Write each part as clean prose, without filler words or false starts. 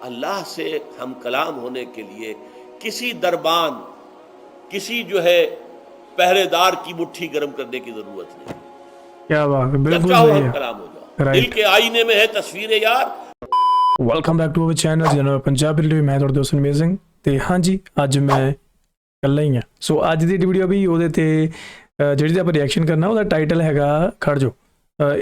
اللہ سے ہم کلام ہونے کے لیے کسی دربان، کسی جو ہے پہرے دار کی مٹھی گرم کرنے کی ضرورت نہیں. کیا بات ہے، جب بالکل چاہو صحیح ہم ہے. کلام ہو جاؤ. دل رائٹ. کے آئینے میں ہے تصویر یار. Welcome back to our channel general Punjabi review. ਮੈਂ ਤੁਹਾਡਾ ਦੋਸਤ ਅਮੇਜ਼ਿੰਗ. ਤੇ ਹਾਂਜੀ ਅੱਜ ਮੈਂ ਇਕੱਲਾ ਹੀ ਹਾਂ. ਸੋ ਅੱਜ ਦੀ ਵੀਡੀਓ ਵੀ ਉਹਦੇ ਤੇ ਜਿਹੜੀ ਤੇ ਆਪਾਂ ਰਿਐਕਸ਼ਨ ਕਰਨਾ ਉਹਦਾ ਟਾਈਟਲ ਹੈਗਾ ਖੜ ਜੋ.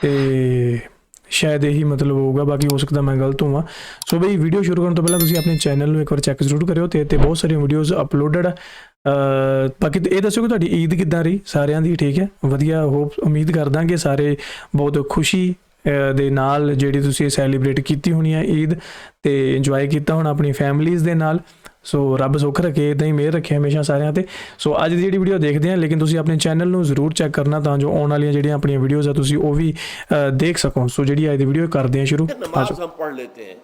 ਤੇ ਸ਼ਾਇਦ ਇਹੀ ਮਤਲਬ ਹੋਊਗਾ, ਬਾਕੀ ਹੋ ਸਕਦਾ ਮੈਂ ਗਲਤ ਹੋਵਾਂ. ਸੋ ਬਈ ਵੀਡੀਓ ਸ਼ੁਰੂ ਕਰਨ ਤੋਂ ਪਹਿਲਾਂ ਤੁਸੀਂ ਆਪਣੇ ਚੈਨਲ ਨੂੰ ਇੱਕ ਵਾਰ ਚੈੱਕ ਜ਼ਰੂਰ ਕਰਿਓ ਤੇ ਬਹੁਤ ਸਾਰੀਆਂ ਵੀਡੀਓਜ਼ ਅਪਲੋਡਡ ਆ. ਬਾਕੀ ਇਹ ਦੱਸੋ ਕਿ ਤੁਹਾਡੀ ਈਦ ਕਿੱਦਾਂ ਰਹੀ ਸਾਰਿਆਂ ਦੀ? ਠੀਕ ਹੈ, ਵਧੀਆ. ਹੋਪ ਉਮੀਦ ਕਰਦਾ ਕਿ ਸਾਰੇ ਬਹੁਤ ਖੁਸ਼ੀ ਦੇ ਨਾਲ ਜਿਹੜੀ ਤੁਸੀਂ ਸੈਲੀਬ੍ਰੇਟ ਕੀਤੀ ਹੋਣੀ ਹੈ ਈਦ ਤੇ ਇੰਜੋਏ ਕੀਤਾ ਹੋਣਾ ਆਪਣੀ ਫੈਮਲੀਜ਼ ਦੇ ਨਾਲ. ਸੋ ਰੱਬ ਸੁੱਖ ਰੱਖੇ, ਇੱਦਾਂ ਹੀ ਮਿਹਰ ਰੱਖੇ ਹਮੇਸ਼ਾ ਸਾਰਿਆਂ ਤੇ. ਸੋ ਅੱਜ ਦੀ ਜਿਹੜੀ ਵੀਡੀਓ ਦੇਖਦੇ ਹਾਂ, ਲੇਕਿਨ ਤੁਸੀਂ ਆਪਣੇ ਚੈਨਲ ਨੂੰ ਜ਼ਰੂਰ ਚੈੱਕ ਕਰਨਾ ਤਾਂ ਜੋ ਆਉਣ ਵਾਲੀਆਂ ਜਿਹੜੀਆਂ ਆਪਣੀਆਂ ਵੀਡੀਓਜ਼ ਆ ਤੁਸੀਂ ਉਹ ਵੀ ਦੇਖ ਸਕੋ. ਸੋ ਜਿਹੜੀ ਅੱਜ ਦੀ ਵੀਡੀਓ ਕਰਦੇ ਹਾਂ ਸ਼ੁਰੂ. نماز ہم پڑھ لیتے ہیں،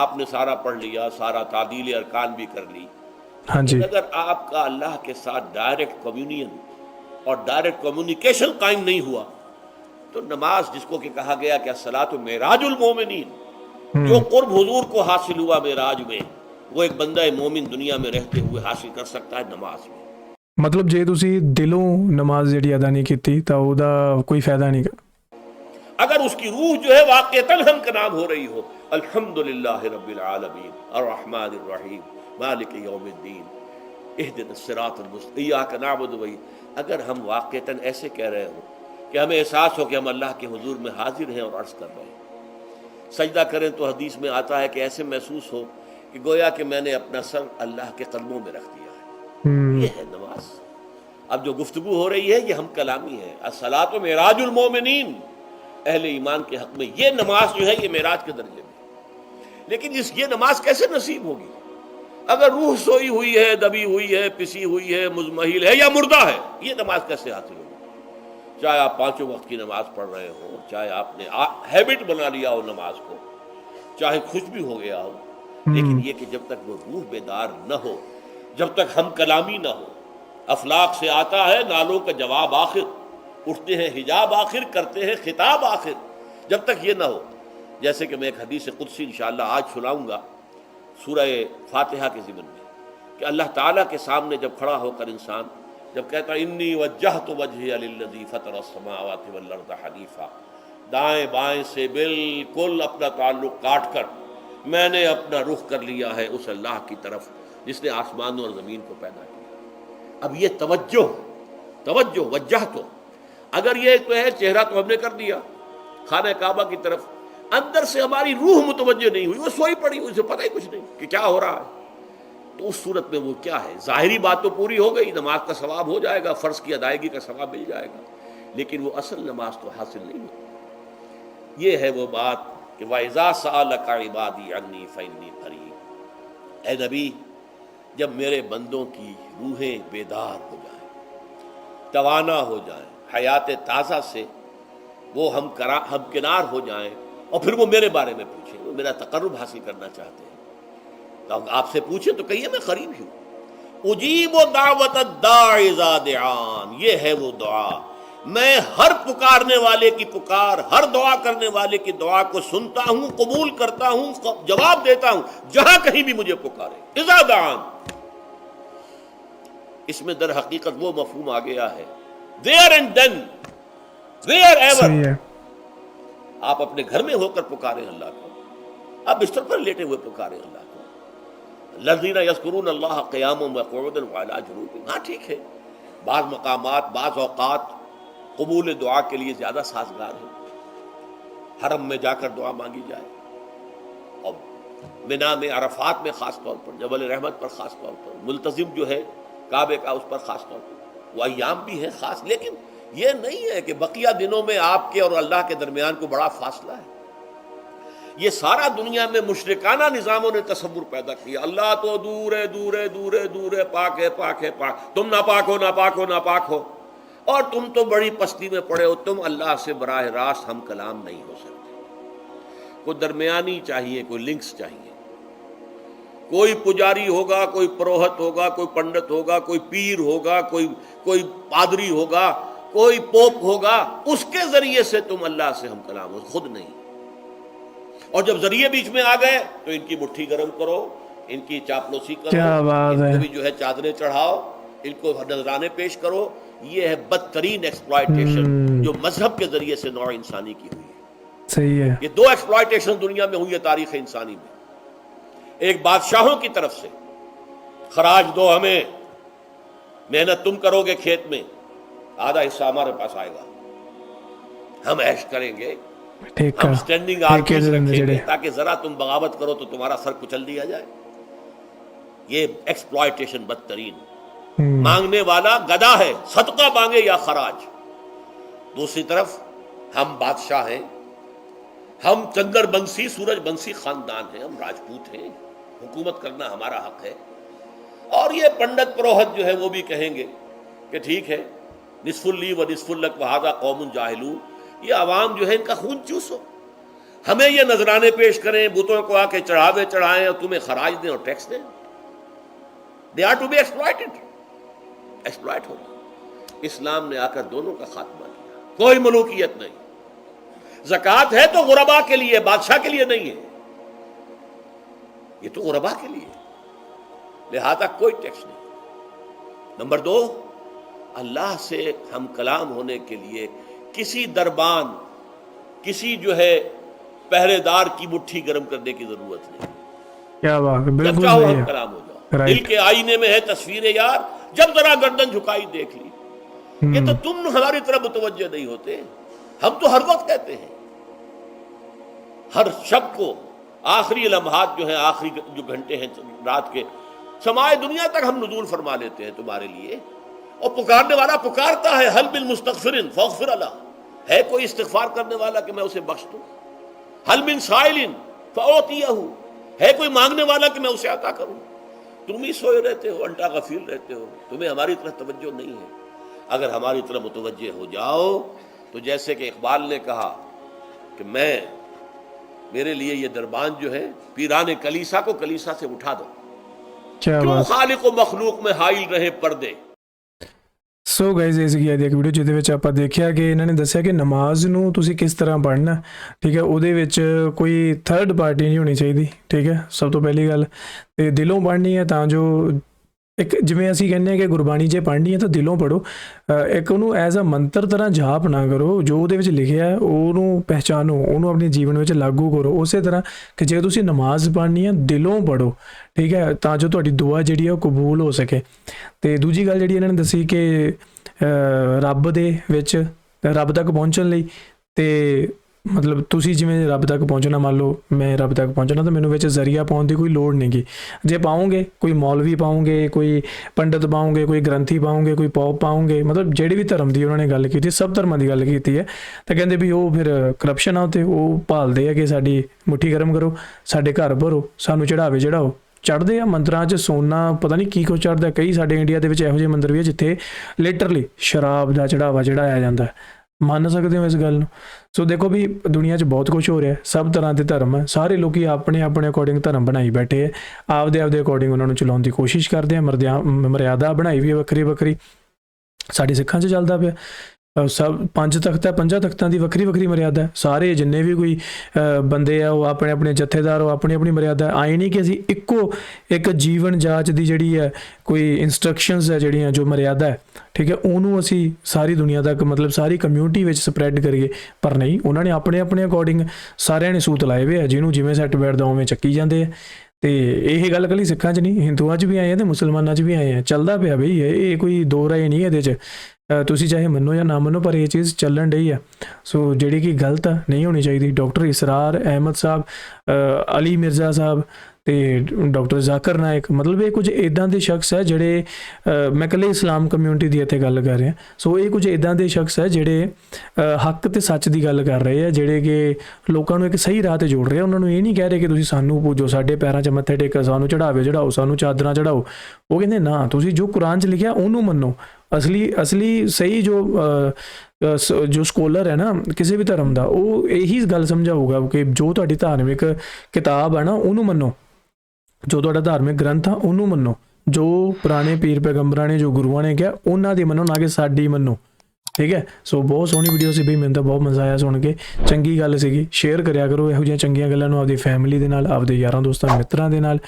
آپ نے سارا پڑھ لیا، سارا تعدیل ارکان بھی کر لی. ہاں جی. اگر آپ کا اللہ کے ساتھ ڈائریکٹ کمیونین اور ڈائریکٹ کمیونیکیشن قائم نہیں ہوا تو نماز، جس کو کہ کہا گیا کہ الصلاۃ معراج المومنین، جو قرب حضور کو حاصل ہوا معراج میں، وہ ایک بندہ مومن دنیا میں رہتے ہوئے حاصل کر سکتا ہے نماز میں. ਮਤਲਬ ਜੇ ਤੁਸੀਂ ਦਿਲੋਂ ਨਮਾਜ਼ ਜਿਹੜੀ ਅਦਾ ਨਹੀਂ ਕੀਤੀ ਤਾਂ ਉਹਦਾ ਕੋਈ ਫਾਇਦਾ ਨਹੀਂ ਗਾ. اگر اس کی روح جو ہے واقعتاً ہم کا نام ہو رہی ہو، الحمدللہ رب العالمین الرحمن الرحیم مالک یوم الدین اہدنا الصراط المستقیم ایاک نعبد و اگر ہم واقعتاً ایسے کہہ رہے ہوں کہ ہمیں احساس ہو کہ ہم اللہ کے حضور میں حاضر ہیں اور عرض کر رہے ہیں، سجدہ کریں تو حدیث میں آتا ہے کہ ایسے محسوس ہو کہ گویا کہ میں نے اپنا سر اللہ کے قدموں میں رکھ دیا ہے. یہ ہے نماز. اب جو گفتگو ہو رہی ہے یہ ہم کلامی ہے. الصلاۃ معراج المومنین، اہل ایمان کے حق میں یہ نماز جو ہے یہ معراج کے درجے میں. لیکن یہ نماز کیسے نصیب ہوگی اگر روح سوئی ہوئی ہے، دبی ہوئی ہے، پسی ہوئی ہے، مزمحل ہے یا مردہ ہے؟ یہ نماز کیسے حاصل ہوگی؟ چاہے آپ پانچوں وقت کی نماز پڑھ رہے ہوں، چاہے آپ نے ہیبٹ بنا لیا ہو نماز کو، چاہے خوش بھی ہو گیا ہو، لیکن یہ کہ جب تک وہ روح بیدار نہ ہو، جب تک ہم کلامی نہ ہو. افلاق سے آتا ہے نالوں کا جواب آخر، اٹھتے ہیں حجاب آخر، کرتے ہیں خطاب آخر. جب تک یہ نہ ہو، جیسے کہ میں ایک حدیث قدسی انشاءاللہ آج سناؤں گا سورہ فاتحہ کے ضمن میں، کہ اللہ تعالیٰ کے سامنے جب کھڑا ہو کر انسان جب کہتا ہے انی وجہت وجہی للذی فطر السماوات والارض حنیفا، دائیں بائیں سے بالکل اپنا تعلق کاٹ کر میں نے اپنا رخ کر لیا ہے اس اللہ کی طرف جس نے آسمانوں اور زمین کو پیدا کیا. اب یہ توجہ وجہ تو اگر یہ تو ہے چہرہ تو ہم نے کر دیا خانہ کعبہ کی طرف، اندر سے ہماری روح متوجہ نہیں ہوئی، وہ سوئی پڑی، اسے پتہ ہی کچھ نہیں کہ کیا ہو رہا ہے. تو اس صورت میں وہ کیا ہے؟ ظاہری بات تو پوری ہو گئی، نماز کا ثواب ہو جائے گا، فرض کی ادائیگی کا ثواب مل جائے گا، لیکن وہ اصل نماز تو حاصل نہیں ہوتی. یہ ہے وہ بات کہ وَإِذَا سَأَلَكَ عِبَادِي عَنِّي فَإِنِّي قَرِيبٌ. اے نبی، جب میرے بندوں کی روحیں بیدار ہو جائیں، توانا ہو جائیں، حیات تازہ سے وہ ہم کنار ہو جائیں، اور پھر وہ میرے بارے میں پوچھیں، وہ میرا تقرب حاصل کرنا چاہتے ہیں، تو آپ سے پوچھیں تو کہیے میں قریب ہی ہوں. اجیب دعوت الداع اذا دعان، یہ ہے وہ دعا، میں ہر پکارنے والے کی پکار، ہر دعا کرنے والے کی دعا کو سنتا ہوں، قبول کرتا ہوں، جواب دیتا ہوں جہاں کہیں بھی مجھے پکارے. اذا دعان، اس میں در حقیقت وہ مفہوم آ گیا ہے there and then where ever. صحیح ہے. آپ اپنے گھر میں ہو کر پکاریں اللہ کو، آپ بستر پر لیٹے ہوئے پکاریں اللہ کو. الذین یذکرون اللہ قیاما وقعودا وعلی جنوبہم. ہاں ٹھیک ہے، بعض مقامات بعض اوقات قبول دعا کے لیے زیادہ سازگار ہے، حرم میں جا کر دعا مانگی جائے، اور منا میں، عرفات میں خاص طور پر، جبل رحمت پر خاص طور پر، ملتزم جو ہے کعبے کا اس پر خاص طور پر، وہ ایام بھی ہے خاص. لیکن یہ نہیں ہے کہ بقیہ دنوں میں آپ کے اور اللہ کے درمیان کو بڑا فاصلہ ہے. یہ سارا دنیا میں مشرکانہ نظاموں نے تصور پیدا کیا، اللہ تو دور ہے، دور ہے، دور ہے، دور ہے، پاک ہے، پاک ہے، پاک، تم ناپاک ہو، ناپاک ہو، ناپاک ہو، اور تم تو بڑی پستی میں پڑے ہو، تم اللہ سے براہ راست ہم کلام نہیں ہو سکتے. کوئی درمیانی چاہیے، کوئی لنکس چاہیے، کوئی پجاری ہوگا, کوئی پروہت ہوگا, کوئی پنڈت ہوگا, کوئی پیر ہوگا, کوئی پادری ہوگا, کوئی پوپ ہوگا, اس کے ذریعے سے تم اللہ سے ہم کلام ہو, خود نہیں. اور جب ذریعے بیچ میں آ گئے تو ان کی مٹھی گرم کرو, ان کی چاپلوسی کرو, ان کو بھی جو ہے چادریں چڑھاؤ, ان کو نذرانے پیش کرو. یہ ہے بدترین ایکسپلائٹیشن جو مذہب کے ذریعے سے نوع انسانی کی ہوئی ہے. صحیح ہے. یہ دو ایکسپلائٹیشن دنیا میں ہوئی ہے تاریخ انسانی میں. ایک بادشاہوں کی طرف سے خراج دو ہمیں, محنت تم کرو گے کھیت میں, آدھا حصہ ہمارے پاس آئے گا, ہم عیش کریں گے, ہم اسٹینڈنگ آرمیز رکھیں گے تاکہ ذرا تم بغاوت کرو تو تمہارا سر کچل دیا جائے. یہ ایکسپلائٹیشن بدترین. مانگنے والا گدا ہے, صدقہ مانگے یا خراج. دوسری طرف ہم بادشاہ ہیں, ہم چندر بنسی سورج بنسی خاندان ہیں, ہم راجپوت ہیں, حکومت کرنا ہمارا حق ہے. اور یہ پنڈت پروہت جو ہے وہ بھی کہیں گے کہ ٹھیک ہے, نصف لی و نصف لک وہذا قوم جاہلون, یہ عوام جو ہے ان کا خون چوسو, ہمیں یہ نذرانے پیش کریں, بتوں کو آ کے چڑھاوے چڑھائیں اور تمہیں خراج دیں اور ٹیکس دیں. They are to be exploited, exploit ہو. اسلام نے آ کر دونوں کا خاتمہ کیا, کوئی ملوکیت نہیں. زکوٰۃ ہے تو غربا کے لیے, بادشاہ کے لیے نہیں ہے, یہ تو غربا کے لیے, لہذا کوئی ٹیکس نہیں. نمبر 2, اللہ سے ہم کلام ہونے کے لیے کسی دربان, کسی جو ہے پہرے دار کی مٹھی گرم کرنے کی ضرورت نہیں. کیا بات ہے, بالکل چاہو صحیح ہم ہے. کلام ہو جاؤ. دل کے آئینے میں ہے تصویر یار, جب ذرا گردن جھکائی دیکھ لی. یہ تو تم ہماری طرف متوجہ نہیں ہوتے, ہم تو ہر وقت کہتے ہیں, ہر شب کو آخری لمحات جو ہیں, آخری جو گھنٹے ہیں رات کے, سمائے دنیا تک ہم نزول فرما لیتے ہیں تمہارے لیے. اور پکارنے والا پکارتا ہے, حل من مستغفر فاغفر اللہ, ہے کوئی استغفار کرنے والا کہ میں اسے بخش دوں. حل من سائل فاعطیہ, ہے کوئی مانگنے والا کہ میں اسے عطا کروں. تم ہی سوئے رہتے ہو, الٹا غفیر رہتے ہو, تمہیں ہماری طرف توجہ نہیں ہے. اگر ہماری طرف متوجہ ہو جاؤ تو جیسے کہ اقبال نے کہا کہ میرے لیے یہ دربان جو ہے, پیران کلیسا کو کلیسا سے اٹھا دو, کیوں خالق و مخلوق میں حائل رہے پردے. ਸੋ ਗਾਇਜ਼ ਇਹ ਸੀਗੀ ਅੱਜ ਇੱਕ ਵੀਡੀਓ ਜਿਹਦੇ ਵਿੱਚ ਆਪਾਂ ਦੇਖਿਆ ਕਿ ਇਹਨਾਂ ਨੇ ਦੱਸਿਆ ਕਿ ਨਮਾਜ਼ ਨੂੰ ਤੁਸੀਂ ਕਿਸ ਤਰ੍ਹਾਂ ਪੜ੍ਹਨਾ, ਠੀਕ ਹੈ. ਉਹਦੇ ਵਿੱਚ ਕੋਈ ਥਰਡ ਪਾਰਟੀ ਨਹੀਂ ਹੋਣੀ ਚਾਹੀਦੀ, ਠੀਕ ਹੈ, ਸਭ ਤੋਂ ਪਹਿਲੀ ਗੱਲ. ਤੇ ਦਿਲੋਂ ਪੜ੍ਹਨੀ ਹੈ ਤਾਂ ਜੋ ਇੱਕ ਜਿਵੇਂ ਅਸੀਂ ਕਹਿੰਦੇ ਹਾਂ ਕਿ ਗੁਰਬਾਣੀ ਜੇ ਪੜ੍ਹਨੀ ਹੈ ਤਾਂ ਦਿਲੋਂ ਪੜ੍ਹੋ, ਇੱਕ ਉਹਨੂੰ ਐਜ਼ ਅ ਮੰਤਰ ਤਰ੍ਹਾਂ ਜਾਪ ਨਾ ਕਰੋ. ਜੋ ਉਹਦੇ ਵਿੱਚ ਲਿਖਿਆ ਹੈ ਉਹਨੂੰ ਪਹਿਚਾਨੋ, ਉਹਨੂੰ ਆਪਣੇ ਜੀਵਨ ਵਿੱਚ ਲਾਗੂ ਕਰੋ. ਉਸੇ ਤਰ੍ਹਾਂ ਕਿ ਜੇ ਤੁਸੀਂ ਨਮਾਜ਼ ਪੜ੍ਹਨੀ ਹੈ ਦਿਲੋਂ ਪੜ੍ਹੋ, ਠੀਕ ਹੈ, ਤਾਂ ਜੋ ਤੁਹਾਡੀ ਦੁਆ ਜਿਹੜੀ ਹੈ ਉਹ ਕਬੂਲ ਹੋ ਸਕੇ. ਅਤੇ ਦੂਜੀ ਗੱਲ ਜਿਹੜੀ ਇਹਨਾਂ ਨੇ ਦੱਸੀ ਕਿ ਰੱਬ ਦੇ ਵਿੱਚ ਰੱਬ ਤੱਕ ਪਹੁੰਚਣ ਲਈ ਅਤੇ ਮਤਲਬ ਤੁਸੀਂ ਜਿਵੇਂ ਰੱਬ ਤੱਕ ਪਹੁੰਚਣਾ, ਮੰਨ ਲਓ ਮੈਂ ਰੱਬ ਤੱਕ ਪਹੁੰਚਣਾ ਤਾਂ ਮੈਨੂੰ ਵਿੱਚ ਜ਼ਰੀਆ ਪਾਉਣ ਦੀ ਕੋਈ ਲੋੜ ਨਹੀਂ ਗੀ. ਜੇ ਪਾਓਗੇ ਕੋਈ ਮੌਲਵੀ ਪਾਓਗੇ, ਕੋਈ ਪੰਡਤ ਪਾਓਗੇ, ਕੋਈ ਗ੍ਰੰਥੀ ਪਾਓਗੇ, ਕੋਈ ਪੌਪ ਪਾਓਗੇ, ਮਤਲਬ ਜਿਹੜੀ ਵੀ ਧਰਮ ਦੀ ਉਹਨਾਂ ਨੇ ਗੱਲ ਕੀਤੀ, ਸਭ ਧਰਮਾਂ ਦੀ ਗੱਲ ਕੀਤੀ ਹੈ, ਤਾਂ ਕਹਿੰਦੇ ਵੀ ਉਹ ਫਿਰ ਕਰਪਸ਼ਨ ਆ, ਅਤੇ ਉਹ ਭਾਲਦੇ ਆ ਕਿ ਸਾਡੀ ਮੁੱਠੀ ਗਰਮ ਕਰੋ, ਸਾਡੇ ਘਰ ਭਰੋ, ਸਾਨੂੰ ਚੜ੍ਹਾਵੇ ਚੜ੍ਹਾਓ. ਚੜ੍ਹਦੇ ਆ ਮੰਦਰਾਂ 'ਚ ਸੋਨਾ, ਪਤਾ ਨਹੀਂ ਕੀ ਕੁਛ ਚੜ੍ਹਦਾ. ਕਈ ਸਾਡੇ ਇੰਡੀਆ ਦੇ ਵਿੱਚ ਇਹੋ ਜਿਹੇ ਮੰਦਰ ਵੀ ਆ ਜਿੱਥੇ ਲਿਟਰਲੀ ਸ਼ਰਾਬ ਦਾ ਚੜ੍ਹਾਵਾ ਚੜ੍ਹਾਇਆ ਜਾਂਦਾ. ਮੰਨ ਸਕਦੇ ਹੋ ਇਸ ਗੱਲ ਨੂੰ? ਸੋ ਦੇਖੋ ਵੀ ਦੁਨੀਆ 'ਚ ਬਹੁਤ ਕੁਛ ਹੋ ਰਿਹਾ, ਸਭ ਤਰ੍ਹਾਂ ਦੇ ਧਰਮ ਹੈ, ਸਾਰੇ ਲੋਕ ਆਪਣੇ ਆਪਣੇ ਅਕੋਰਡਿੰਗ ਧਰਮ ਬਣਾਈ ਬੈਠੇ ਹੈ, ਆਪਦੇ ਅਕੋਰਡਿੰਗ ਉਹਨਾਂ ਨੂੰ ਚਲਾਉਣ ਦੀ ਕੋਸ਼ਿਸ਼ ਕਰਦੇ ਆ. ਮਰਿਆਦਾ ਬਣਾਈ ਵੀ ਹੈ ਵੱਖਰੀ ਵੱਖਰੀ, ਸਾਡੇ ਸਿੱਖਾਂ 'ਚ ਚੱਲਦਾ ਪਿਆ. ਸਭ 5 ਤਖ਼ਤ ਹੈ, 5 ਤਖ਼ਤਾਂ ਦੀ ਵੱਖਰੀ ਵੱਖਰੀ ਮਰਿਆਦਾ. ਸਾਰੇ ਜਿੰਨੇ ਵੀ ਕੋਈ ਬੰਦੇ ਆ ਉਹ ਆਪਣੇ ਆਪਣੇ ਜਥੇਦਾਰ, ਉਹ ਆਪਣੀ ਆਪਣੀ ਮਰਿਆਦਾ. ਆਏ ਨਹੀਂ ਕਿ ਅਸੀਂ ਇੱਕੋ ਇੱਕ ਜੀਵਨ ਜਾਂਚ ਦੀ ਜਿਹੜੀ ਹੈ ਕੋਈ ਇੰਸਟਰਕਸ਼ਨਸ ਹੈ ਜਿਹੜੀਆਂ ਜੋ ਮਰਿਆਦਾ ਹੈ, ਠੀਕ ਹੈ, ਉਹਨੂੰ ਅਸੀਂ ਸਾਰੀ ਦੁਨੀਆ ਤੱਕ ਮਤਲਬ ਸਾਰੀ ਕਮਿਊਨਿਟੀ ਵਿੱਚ ਸਪਰੈਡ ਕਰੀਏ. ਪਰ ਨਹੀਂ, ਉਹਨਾਂ ਨੇ ਆਪਣੇ ਆਪਣੇ ਅਕੋਰਡਿੰਗ ਸਾਰਿਆਂ ਨੇ ਸੂਤ ਲਾਏ ਹੋਏ ਆ, ਜਿਹਨੂੰ ਜਿਵੇਂ ਸੈੱਟ ਬੈਠਦਾ ਉਵੇਂ ਚੱਕੀ ਜਾਂਦੇ ਆ. ਅਤੇ ਇਹ ਗੱਲ ਇਕੱਲੀ ਸਿੱਖਾਂ 'ਚ ਨਹੀਂ, ਹਿੰਦੂਆਂ 'ਚ ਵੀ ਆਏ ਆ ਅਤੇ ਮੁਸਲਮਾਨਾਂ 'ਚ ਵੀ ਆਏ ਆ. ਚੱਲਦਾ ਪਿਆ ਬਈ, ਇਹ ਕੋਈ ਦੋ ਰਾਏ ਨਹੀਂ ਇਹਦੇ 'ਚ, ਤੁਸੀਂ ਚਾਹੇ ਮੰਨੋ ਜਾਂ ਨਾ ਮੰਨੋ, ਪਰ ਇਹ ਚੀਜ਼ ਚੱਲਣ ਡਈ ਆ. ਸੋ ਜਿਹੜੀ ਕਿ ਗਲਤ ਆ, ਨਹੀਂ ਹੋਣੀ ਚਾਹੀਦੀ. ਡਾਕਟਰ ਇਸਰਾਰ ਅਹਿਮਦ ਸਾਹਿਬ, ਅਲੀ ਮਿਰਜ਼ਾ ਸਾਹਿਬ ਅਤੇ ਡਾਕਟਰ ਜ਼ਾਕਿਰ ਨਾਇਕ, ਮਤਲਬ ਇਹ ਕੁਝ ਇੱਦਾਂ ਦੇ ਸ਼ਖਸ ਹੈ ਜਿਹੜੇ, ਮੈਂ ਇਕੱਲੇ ਇਸਲਾਮ ਕਮਿਊਨਿਟੀ ਦੀ ਇੱਥੇ ਗੱਲ ਕਰ ਰਿਹਾ. ਸੋ ਇਹ ਕੁਝ ਇੱਦਾਂ ਦੇ ਸ਼ਖਸ ਹੈ ਜਿਹੜੇ ਹੱਕ ਅਤੇ ਸੱਚ ਦੀ ਗੱਲ ਕਰ ਰਹੇ ਆ, ਜਿਹੜੇ ਕਿ ਲੋਕਾਂ ਨੂੰ ਇੱਕ ਸਹੀ ਰਾਹ 'ਤੇ ਜੋੜ ਰਹੇ ਆ. ਉਹਨਾਂ ਨੂੰ ਇਹ ਨਹੀਂ ਕਹਿ ਰਹੇ ਕਿ ਤੁਸੀਂ ਸਾਨੂੰ ਪੂਜੋ, ਸਾਡੇ ਪੈਰਾਂ 'ਚ ਮੱਥੇ ਟੇਕੋ, ਸਾਨੂੰ ਚੜ੍ਹਾਵੇ ਚੜ੍ਹਾਓ, ਸਾਨੂੰ ਚਾਦਰਾਂ ਚੜ੍ਹਾਓ. ਉਹ ਕਹਿੰਦੇ ਨਾ, ਤੁਸੀਂ ਜੋ ਕੁਰਾਨ 'ਚ ਲਿਖਿਆ ਉਹਨੂੰ ਮੰਨੋ. ਅਸਲੀ ਸਹੀ ਜੋ ਸਕੋਲਰ ਹੈ ਨਾ ਕਿਸੇ ਵੀ ਧਰਮ ਦਾ, ਉਹ ਇਹੀ ਗੱਲ ਸਮਝਾਊਗਾ ਕਿ ਜੋ ਤੁਹਾਡੀ ਧਾਰਮਿਕ ਕਿਤਾਬ ਹੈ ਨਾ ਉਹਨੂੰ ਮੰਨੋ, ਜੋ ਤੁਹਾਡਾ ਧਾਰਮਿਕ ਗ੍ਰੰਥ ਆ ਉਹਨੂੰ ਮੰਨੋ, ਜੋ ਪੁਰਾਣੇ ਪੀਰ ਪੈਗੰਬਰਾਂ ਨੇ, ਜੋ ਗੁਰੂਆਂ ਨੇ ਕਿਹਾ ਉਹਨਾਂ ਦੀ ਮੰਨੋ, ਨਾ ਕਿ ਸਾਡੀ ਮੰਨੋ। ਠੀਕ ਹੈ। ਸੋ ਬਹੁਤ ਸੋਹਣੀ ਵੀਡੀਓ ਸੀ ਬਈ, ਮੈਨੂੰ ਤਾਂ ਬਹੁਤ ਮਜ਼ਾ ਆਇਆ ਸੁਣ ਕੇ, ਚੰਗੀ ਗੱਲ ਸੀਗੀ। ਸ਼ੇਅਰ ਕਰਿਆ ਕਰੋ ਇਹੋ ਜਿਹੀਆਂ ਚੰਗੀਆਂ ਗੱਲਾਂ ਨੂੰ ਆਪਦੀ ਫੈਮਿਲੀ ਦੇ ਨਾਲ, ਆਪਦੇ ਯਾਰਾਂ ਦੋਸਤਾਂ ਮਿੱਤਰਾਂ ਦੇ ਨਾਲ।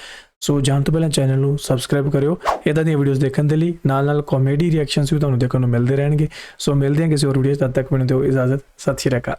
ਸੋ ਜਾਣ ਤੋਂ ਪਹਿਲਾਂ ਚੈਨਲ ਨੂੰ ਸਬਸਕ੍ਰਾਈਬ ਕਰਿਓ ਇੱਦਾਂ ਦੀਆਂ ਵੀਡੀਓਜ਼ ਦੇਖਣ ਦੇ ਲਈ। ਨਾਲ ਕਾਮੇਡੀ ਰਿਐਕਸ਼ਨਸ ਵੀ ਤੁਹਾਨੂੰ ਦੇਖਣ ਨੂੰ ਮਿਲਦੇ ਰਹਿਣਗੇ। ਸੋ ਮਿਲਦੇ ਹਾਂ ਕਿਸੇ ਹੋਰ ਵੀਡੀਓ 'ਚ, ਤਦ ਤੱਕ ਮੈਨੂੰ ਦਿਓ ਇਜਾਜ਼ਤ। ਸਤਿ ਸ਼੍ਰੀ ਅਕਾਲ।